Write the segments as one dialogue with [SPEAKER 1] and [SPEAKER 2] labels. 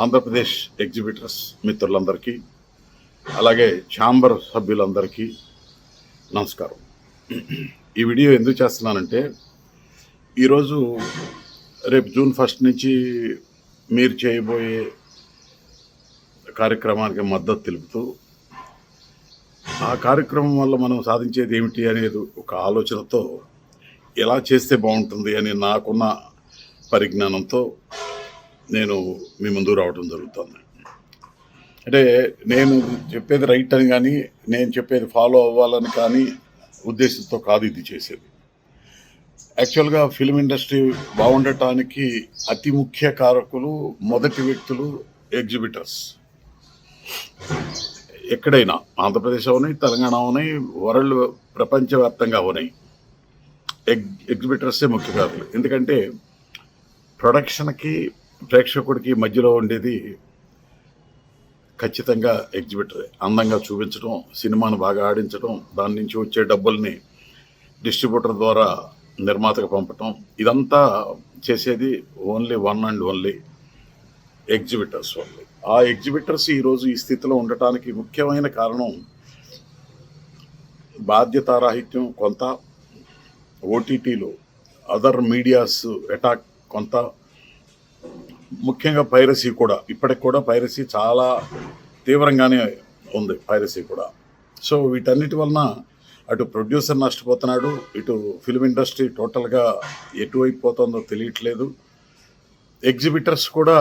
[SPEAKER 1] Andhra Pradesh exhibitors మిత్రులందరికీ, అలాగే chamber సభ్యులందరికీ నమస్కారం. ఈ వీడియో ఎందుకు చేస్తున్నానంటే, ఈరోజు రేపు జూన్ 1 నుంచి మీరు చేయబోయే కార్యక్రమానికి మద్దతు తెలుపుతూ, ఆ కార్యక్రమం వల్ల మనం సాధించేది ఏమిటి అనేది ఒక ఆలోచనతో ఎలా చేస్తే బాగుంటుంది అని నాకున్న పరిజ్ఞానంతో నేను మీ ముందు రావడం జరుగుతుంది. అంటే నేను చెప్పేది రైట్ అని కానీ, నేను చెప్పేది ఫాలో అవ్వాలని కానీ ఉద్దేశంతో కాదు ఇది చేసేది. యాక్చువల్గా ఫిల్మ్ ఇండస్ట్రీ బాగుండటానికి అతి ముఖ్య కారకులు, మొదటి వ్యక్తులు ఎగ్జిబిటర్స్. ఎక్కడైనా ఆంధ్రప్రదేశ్ అవునాయి, తెలంగాణ అవునాయి, వరల్డ్ ప్రపంచవ్యాప్తంగా అవునాయి, ఎగ్జిబిటర్సే ముఖ్య కారకులు. ఎందుకంటే ప్రొడక్షన్కి ప్రేక్షకుడికి మధ్యలో ఉండేది ఖచ్చితంగా ఎగ్జిబిటరే. అందంగా చూపించడం, సినిమాను బాగా ఆడించడం, దాని నుంచి వచ్చే డబ్బుల్ని డిస్ట్రిబ్యూటర్ ద్వారా నిర్మాతకు పంపటం, ఇదంతా చేసేది only one and only exhibitors only. ఆ ఎగ్జిబిటర్స్ ఈరోజు ఈ స్థితిలో ఉండటానికి ముఖ్యమైన కారణం బాధ్యతారాహిత్యం కొంత, ఓటీటీలు, అదర్ మీడియాస్ అటాక్ కొంత, ముఖ్యంగా పైరసీ కూడా. ఇప్పటికి కూడా పైరసీ చాలా తీవ్రంగానే ఉంది, పైరసీ కూడా. సో వీటన్నిటి వలన అటు ప్రొడ్యూసర్ నష్టపోతున్నాడు, ఇటు ఫిల్మ్ ఇండస్ట్రీ టోటల్గా ఎటువైపు పోతుందో తెలియట్లేదు. ఎగ్జిబిటర్స్ కూడా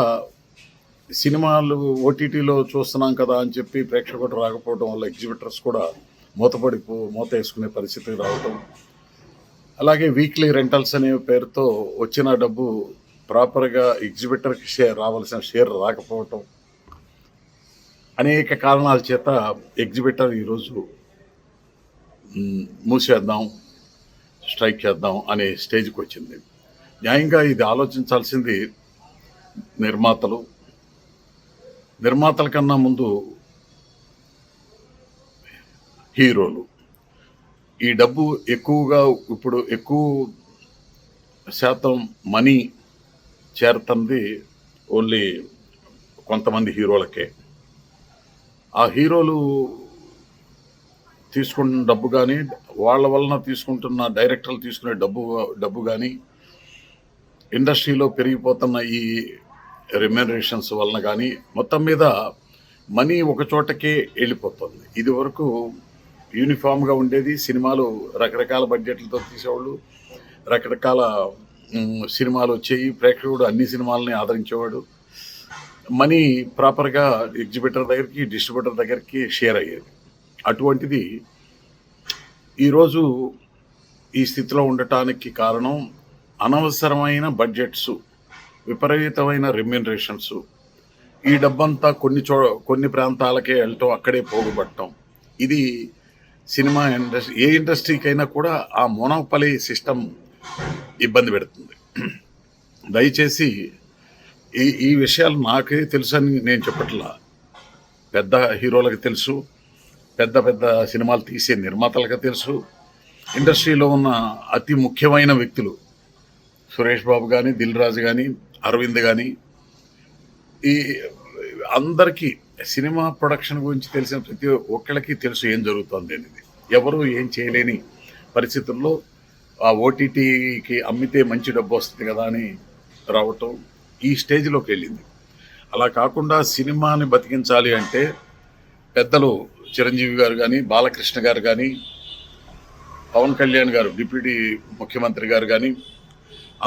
[SPEAKER 1] సినిమాలు ఓటీటీలో చూస్తున్నాం కదా అని చెప్పి ప్రేక్షకుడు రాకపోవడం వల్ల ఎగ్జిబిటర్స్ కూడా మూత వేసుకునే పరిస్థితికి రావటం, అలాగే వీక్లీ రెంటల్స్ అనే పేరుతో వచ్చిన డబ్బు ప్రాపర్గా ఎగ్జిబిటర్కి రావాల్సిన షేర్ రాకపోవటం, అనేక కారణాల చేత ఎగ్జిబిటర్ ఈరోజు మూసేద్దాం, స్ట్రైక్ చేద్దాం అనే స్టేజ్కి వచ్చింది. న్యాయంగా ఇది ఆలోచించాల్సింది నిర్మాతల కన్నా ముందు హీరోలు. ఈ డబ్బు ఎక్కువగా ఇప్పుడు ఎక్కువ శాతం మనీ చేరుతుంది ఓన్లీ కొంతమంది హీరోలకే. ఆ హీరోలు తీసుకుంటున్న డబ్బు కానీ, వాళ్ళ వలన తీసుకుంటున్న డైరెక్టర్లు తీసుకునే డబ్బు కానీ, ఇండస్ట్రీలో పెరిగిపోతున్న ఈ రెమ్యునరేషన్స్ వలన కానీ, మొత్తం మీద మనీ ఒక చోటకే వెళ్ళిపోతుంది. ఇది వరకు యూనిఫామ్గా ఉండేది. సినిమాలు రకరకాల బడ్జెట్లతో తీసేవాళ్ళు, రకరకాల సినిమాలు వచ్చేవి, ప్రేక్షకుడు అన్ని సినిమాలని ఆదరించేవాడు. మనీ ప్రాపర్గా ఎగ్జిబిటర్ దగ్గరికి, డిస్ట్రిబ్యూటర్ దగ్గరికి షేర్ అయ్యేది. అటువంటిది ఈరోజు ఈ స్థితిలో ఉండటానికి కారణం అనవసరమైన బడ్జెట్స్, విపరీతమైన రెమ్యునరేషన్స్. ఈ డబ్బంతా కొన్ని ప్రాంతాలకే వెళ్ళటం, అక్కడే పోగుపడటం. ఇది సినిమా ఇండస్ట్రీ, ఏ ఇండస్ట్రీకైనా కూడా ఆ మోనోపలీ సిస్టమ్ ఇబ్బంది పెడుతుంది. దయచేసి ఈ విషయాలు నాకే తెలుసు అని నేను చెప్పట్లా. పెద్ద హీరోలకు తెలుసు, పెద్ద సినిమాలు తీసే నిర్మాతలకు తెలుసు, ఇండస్ట్రీలో ఉన్న అతి ముఖ్యమైన వ్యక్తులు సురేష్ బాబు కానీ, దిల్ రాజు కానీ, అరవింద్ కానీ, ఈ అందరికీ సినిమా ప్రొడక్షన్ గురించి తెలిసిన ప్రతి ఒక్కళ్ళకి తెలుసు ఏం జరుగుతుంది అనేది. ఎవరు ఏం చేయలేని పరిస్థితుల్లో ఆ ఓటీటీకి అమ్మితే మంచి డబ్బు వస్తుంది కదా అని రావటం ఈ స్టేజ్లోకి వెళ్ళింది. అలా కాకుండా సినిమాని బతికించాలి అంటే పెద్దలు చిరంజీవి గారు కానీ, బాలకృష్ణ గారు కానీ, పవన్ కళ్యాణ్ గారు డిప్యూటీ ముఖ్యమంత్రి గారు కానీ,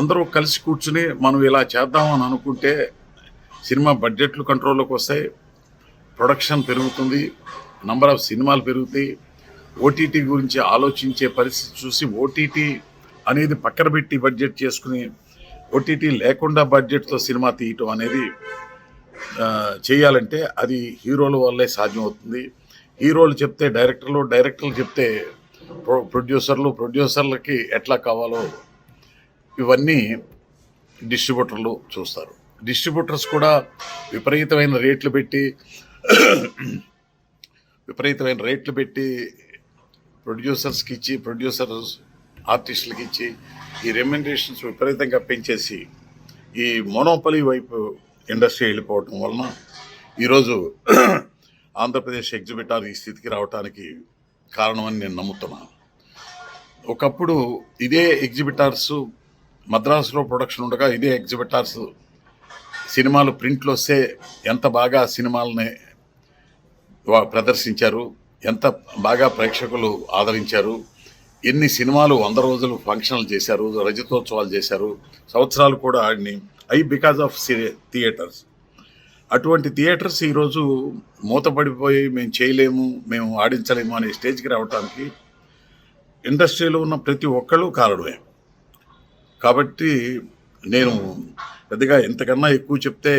[SPEAKER 1] అందరూ కలిసి కూర్చుని మనం ఇలా చేద్దామని అనుకుంటే సినిమా బడ్జెట్లు కంట్రోల్లోకి వస్తాయి, ప్రొడక్షన్ పెరుగుతుంది, నంబర్ ఆఫ్ సినిమాలు పెరుగుతాయి. ఓటీటీ గురించి ఆలోచించే పరిస్థితి చూసి ఓటీటీ అనేది పక్కన పెట్టి బడ్జెట్ చేసుకుని, ఓటీటీ లేకుండా బడ్జెట్తో సినిమా తీయటం అనేది చేయాలంటే అది హీరోల వల్లే సాధ్యమవుతుంది. హీరోలు చెప్తే డైరెక్టర్లు చెప్తే ప్రొడ్యూసర్లకి ఎట్లా కావాలో ఇవన్నీ డిస్ట్రిబ్యూటర్లు చూస్తారు. డిస్ట్రిబ్యూటర్స్ కూడా విపరీతమైన రేట్లు పెట్టి ప్రొడ్యూసర్స్కి ఇచ్చి, ఆర్టిస్టులకి ఇచ్చి, ఈ రెమ్యునరేషన్స్ విపరీతంగా పెంచేసి ఈ మోనోపలీ వైపు ఇండస్ట్రీ వెళ్ళిపోవటం వలన ఈరోజు ఆంధ్రప్రదేశ్ ఎగ్జిబిటార్ ఈ స్థితికి రావడానికి కారణమని నేను నమ్ముతున్నాను. ఒకప్పుడు ఇదే ఎగ్జిబిటార్స్ మద్రాసులో ప్రొడక్షన్ ఉండగా ఇదే ఎగ్జిబిటార్స్ సినిమాలు ప్రింట్లు వస్తే ఎంత బాగా సినిమాలని ప్రదర్శించారు, ఎంత బాగా ప్రేక్షకులు ఆదరించారు, ఎన్ని సినిమాలు 100 రోజులు ఫంక్షన్లు చేశారు, రజతోత్సవాలు చేశారు, సంవత్సరాలు కూడా ఆడిని బికాజ్ ఆఫ్ థియేటర్స్. అటువంటి థియేటర్స్ ఈరోజు మూతపడిపోయి మేము చేయలేము, మేము ఆడించలేము అనే స్టేజ్కి రావడానికి ఇండస్ట్రీలో ఉన్న ప్రతి ఒక్కళ్ళు కారణమే. కాబట్టి నేను పెద్దగా ఇంతకన్నా ఎక్కువ చెప్తే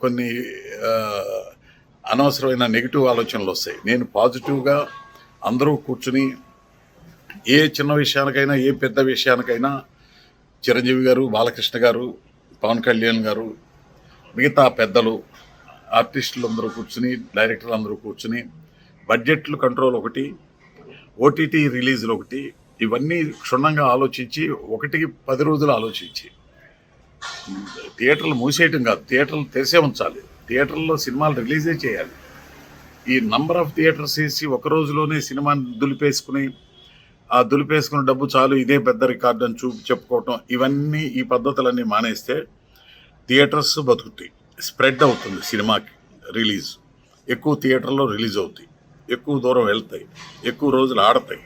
[SPEAKER 1] కొన్ని అనవసరమైన నెగిటివ్ ఆలోచనలు వస్తాయి. నేను పాజిటివ్గా అందరూ కూర్చుని ఏ చిన్న విషయానికైనా ఏ పెద్ద విషయానికైనా చిరంజీవి గారు, బాలకృష్ణ గారు, పవన్ కళ్యాణ్ గారు, మిగతా పెద్దలు, ఆర్టిస్టులు అందరూ కూర్చుని, డైరెక్టర్లు అందరూ కూర్చుని బడ్జెట్లు కంట్రోల్ ఒకటి, ఓటీటీ రిలీజులు ఒకటి, ఇవన్నీ క్షుణ్ణంగా ఆలోచించి 1-10 రోజులు ఆలోచించి థియేటర్లు మూసేయటం కాదు, థియేటర్లు తెరిసే ఉంచాలి, థియేటర్లో సినిమాలు రిలీజే చేయాలి. ఈ నంబర్ ఆఫ్ థియేటర్స్ వేసి ఒక రోజులోనే సినిమాని దులిపేసుకుని ఆ దులిపేసుకున్న డబ్బు చాలు ఇదే పెద్ద రికార్డు అని చెప్పుకోవటం, ఇవన్నీ ఈ పద్ధతులన్నీ మానేస్తే థియేటర్స్ బతుకుతాయి, స్ప్రెడ్ అవుతుంది సినిమాకి రిలీజ్, ఎక్కువ థియేటర్లో రిలీజ్ అవుతాయి, ఎక్కువ దూరం వెళ్తాయి, ఎక్కువ రోజులు ఆడతాయి,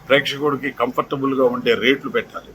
[SPEAKER 1] ప్రేక్షకుడికి కంఫర్టబుల్గా ఉండే రేట్లు పెట్టాలి.